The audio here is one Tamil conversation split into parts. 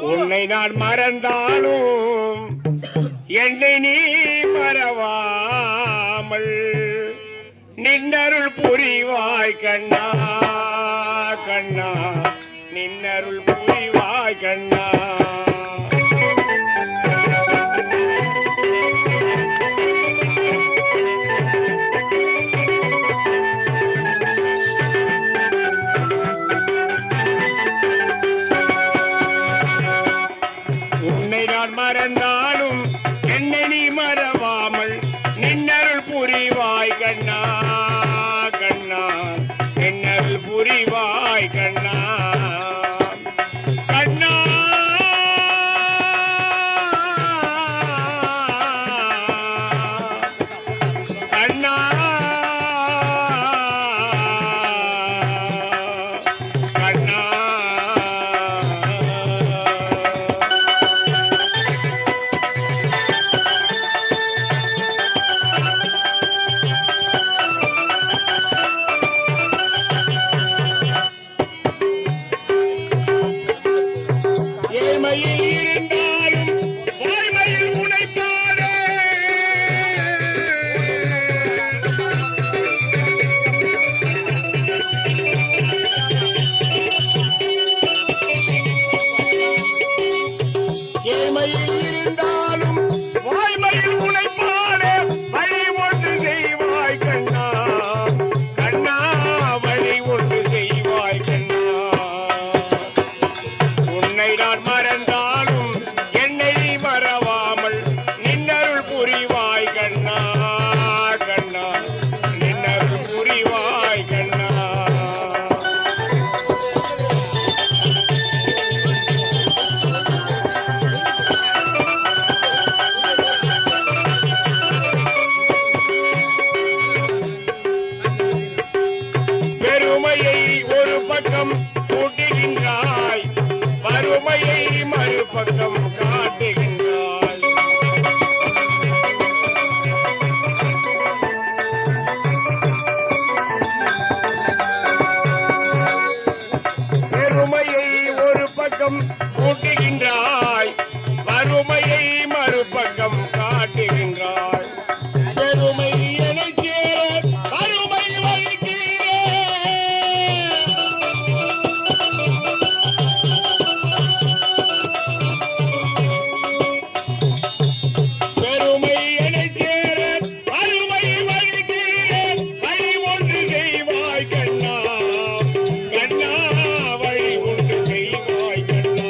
உன்னை நான் மறந்தாலும் என்னை நீ மறவாமல் நின்னருள் புரிவாய் கண்ணா கண்ணா, நின்னருள் புரிவாய் கண்ணா. மறந்தாலும் என்னை நீ மறவாமல் நின்னருள் புரிவாய் கண்ணா கண்ணா, நின்னருள் புரிவாய் கண்ணா கண்ணா. கண்ணா கண்ணா இருந்தாலும் வாய்மையில் உனைப்பாரே, ஏமையில் இருந்தாலும் வாய்மையில் உனைப்பாரே, வழி ஒன்று செய்வாய் கண்ணா கண்ணா, வழி ஒன்று செய்வாய் கண்ணா. உன்னை நான் மறந்தாலும் என்னை மறவாமல் நின்னருள் புரிவாய் கண்ணா கண்ணா, நின்னருள் புரிவாய் கண்ணா. பெருமையை ஒரு பக்கம் கூட்டுகின்றாய், வறுமையை மறுபக்கம் காட்டுகின்றாய். பெருமையை ஒரு பக்கம் கூட்டுகின்றாய், வறுமையை மறுபக்கம் காட்டுகின்றாய். பெருமை எனை சேர வறுமை வைக்கிறே, பெருமை எனை சேர வறுமை வைக்கிறே, வழி ஒன்று செய்வாய் கண்ணா கண்ணா, வழி ஒன்று செய்வாய் கண்ணா.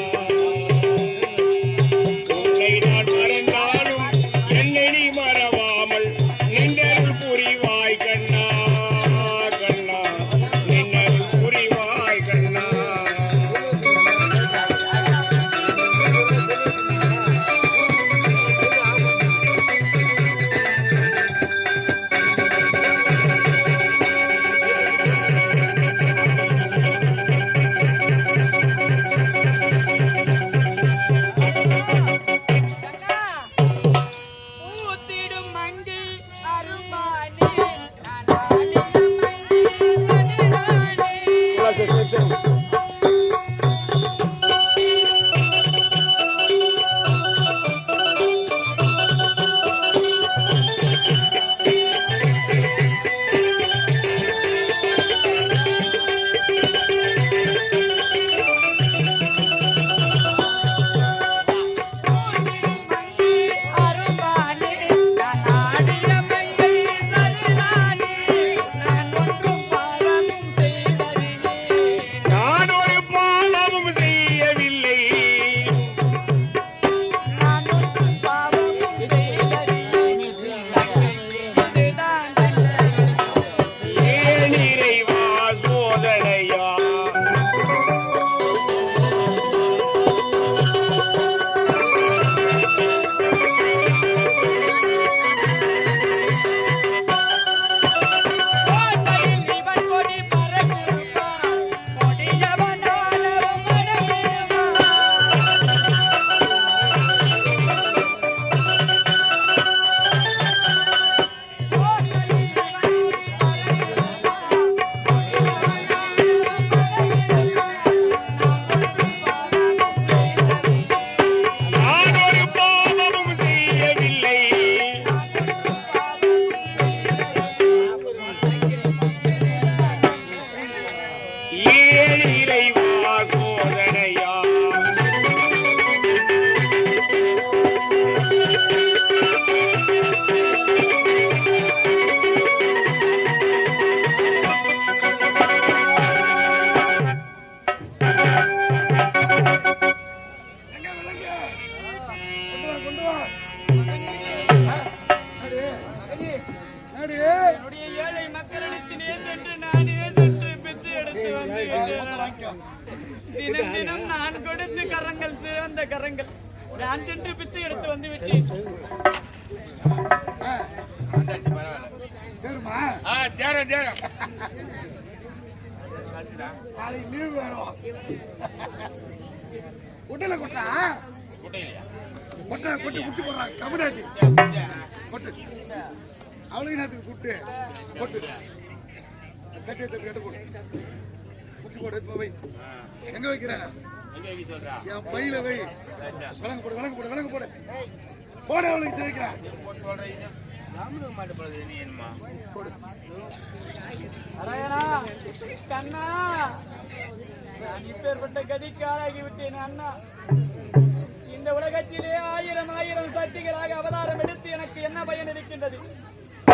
சோதனையா தினம் தினம் நான் கொடுத்து கரங்கள் சிறந்த கரங்கள் நான் சென்று பிச்சை எடுத்து வந்து விட்டேன். கொட்டல கொட்டா கொட்டா கொட்டி குச்சி போடுறான் கபடாட்டி கொட்டு அவளுக்கு நேரத்துக்கு கூப்பிட்டு கொட்டு சட்டியை தட்டு கட்டு போடு குச்சி போடு எடுத்து வை எங்க வைக்கிற என் பையில வை விலங்கு போடு விலங்கு போடு விலங்கு போடு போட அவளுக்கு சேர்க்கிறேன் கண்ணா நான் இப்பேற்பட்ட கதிக்கு ஆளாகி விட்டேன் அண்ணா. இந்த உலகத்திலே ஆயிரம் ஆயிரம் சக்திகளாக அவதாரம் எடுத்து எனக்கு என்ன பயன் இருக்கின்றது?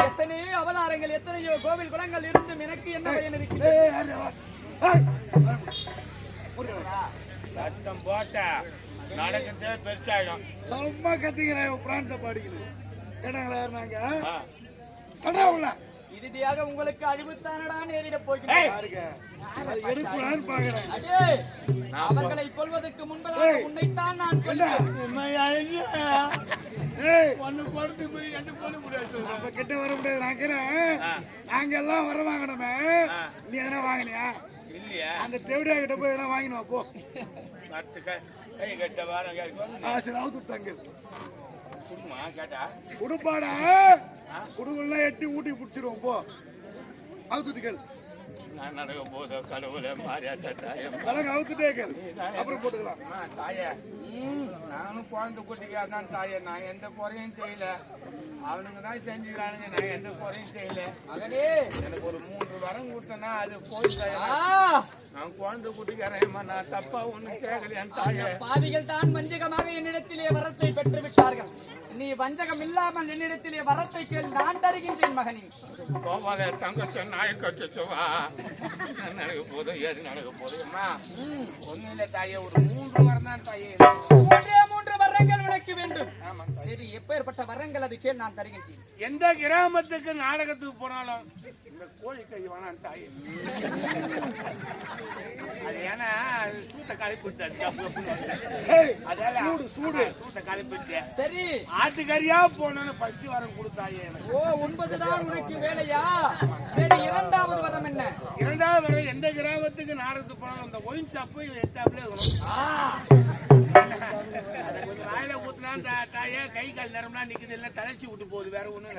எத்தனையோ அவதாரங்கள் எத்தனையோ கோவில் குளங்கள் இருந்தும் எனக்கு என்ன பயன் இருக்கின்றது? சத்தம் போட்ட நடக்கிறதே பெருசாயிடும். சும்மா கத்திக்கிறேன் பிராந்த பாடிக்கணும் கேட்டாங்களா நாங்க கடவுள இறுதியாக உங்களுக்கு அழிவுத்தானடா நேரிட போகிறேன். எடுக்கலான்னு பாக்குறேன். அவர்களை கொள்வதற்கு முன்பதாக உன்னைத்தான் நான் கொல்வேன். நம்ம கிட்ட வர முடியாது. நாங்க எல்லாம் வர வாங்கணுமே. நீ எதனா வாங்கினியா? இல்லையா? அந்த தேவடியா கிட்ட போய் எதனா வாங்கினோம் போ. உடுப்பாடா குடுக்கலாம் எட்டி ஊட்டி புடிச்சிருவோம் போ. அவுத்துட்டுகள் நான் நடக்க போதோ கடவுளை மாறியாத்தா விலங்கு அவுத்துட்டேகள் அப்புறம் போட்டுக்கலாம். தாயே நானும் குழந்தை குட்டிக்காரன் தாயே, நான் எந்த குறையும் செய்யல. அவனுக்கு தான் செஞ்சுக்கிறானுங்க, நான் எந்த குறையும் செய்யல. மகனே எனக்கு ஒரு 3 வரம் கொடுத்தனா அது போய் நான் குழந்தை குட்டிக்காரன், நான் தப்பா ஒண்ணு கேட்கல. என் தாயே பாவிகள் தான் வஞ்சகமாக என்னிடத்திலே வரத்தை பெற்று விட்டார்கள். நீ வஞ்சகம் இல்லாமல் என்னிடத்திலே வரத்தை கேள், நான் தருகின்றேன் மகனே. கோபால தங்கச்ச நாய கட்டுச்சுவா நடக்க போதும் ஏது நடக்க போதும்மா ஒன்னும் இல்ல தாயே, ஒரு 3 வரம் தான் தாயே. 3 வரங்கள் உனக்கு வேண்டும். சரி, எப்பேற்பட்ட வரங்கள் அது கேள், நான் தருகின்றேன். எந்த கிராமத்துக்கு நாடகத்துக்கு போனாலும் இந்த கோழி கறி வேணாம் தாயே. அது ஏன்னா சூட்ட கழிப்பிட்டு சூட்ட கழிப்பிட்டு சரி ஆட்டுக்கறியா போனோன்னு ஃபர்ஸ்ட் வரம் கொடுத்தாயே. ஓ 9 தான் உனக்கு வேலையா? சரி, 2வது வரம் என்ன? 2வது வரம் எந்த கிராமத்துக்கு நாடகத்துக்கு போனாலும் அந்த ஒயின் ஷாப்பு எத்தாப்ல கொஞ்சம் வாயில ஊத்துனா தாயே கை கால் நேரம்லாம் நிக்குது, இல்ல தலைச்சி விட்டு போகுது, வேற ஒண்ணு.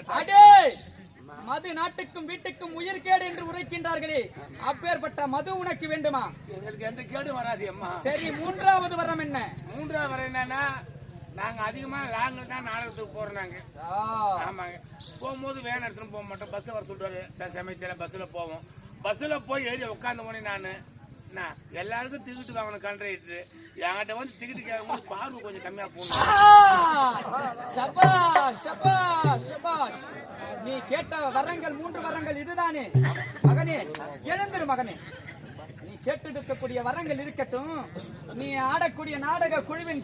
மது நாட்டுக்கும் வீட்டுக்கும் உயிர் கேடு என்று உரைக்கின்றார்களே, அப்பேற்பட்ட மது உனக்கு வேண்டுமா? எங்களுக்கு எந்த கேடும் வராது அம்மா. சரி, 3வது வரம் என்ன? 3வது வரம் என்னன்னா, நாங்க அதிகமா லாங்கில் தான் நாடகத்துக்கு போறோம். நாங்க ஆமாங்க, போகும்போது வேன் எடுத்துன்னு போக மாட்டோம். பஸ் வர சொல்றாரு, சமயத்துல பஸ்ல போவோம். பஸ்ல போய் ஏறி உட்காந்து போனேன். நான் எல்லாருக்கும் டிக்கெட் வாங்கணும் கண்ட்ராக்டர், என்கிட்ட வந்து டிக்கெட் கேட்கும்போது பார்வை கொஞ்சம் கம்மியா போகணும். நீ கேட்ட வரங்கள் 3 வரங்கள் இதுதானே மகனே? எழுந்திரு மகனே. நீ கேட்டு இருக்கக்கூடிய வரங்கள் இருக்கட்டும். நீ ஆடக்கூடிய நாடக குழுவின்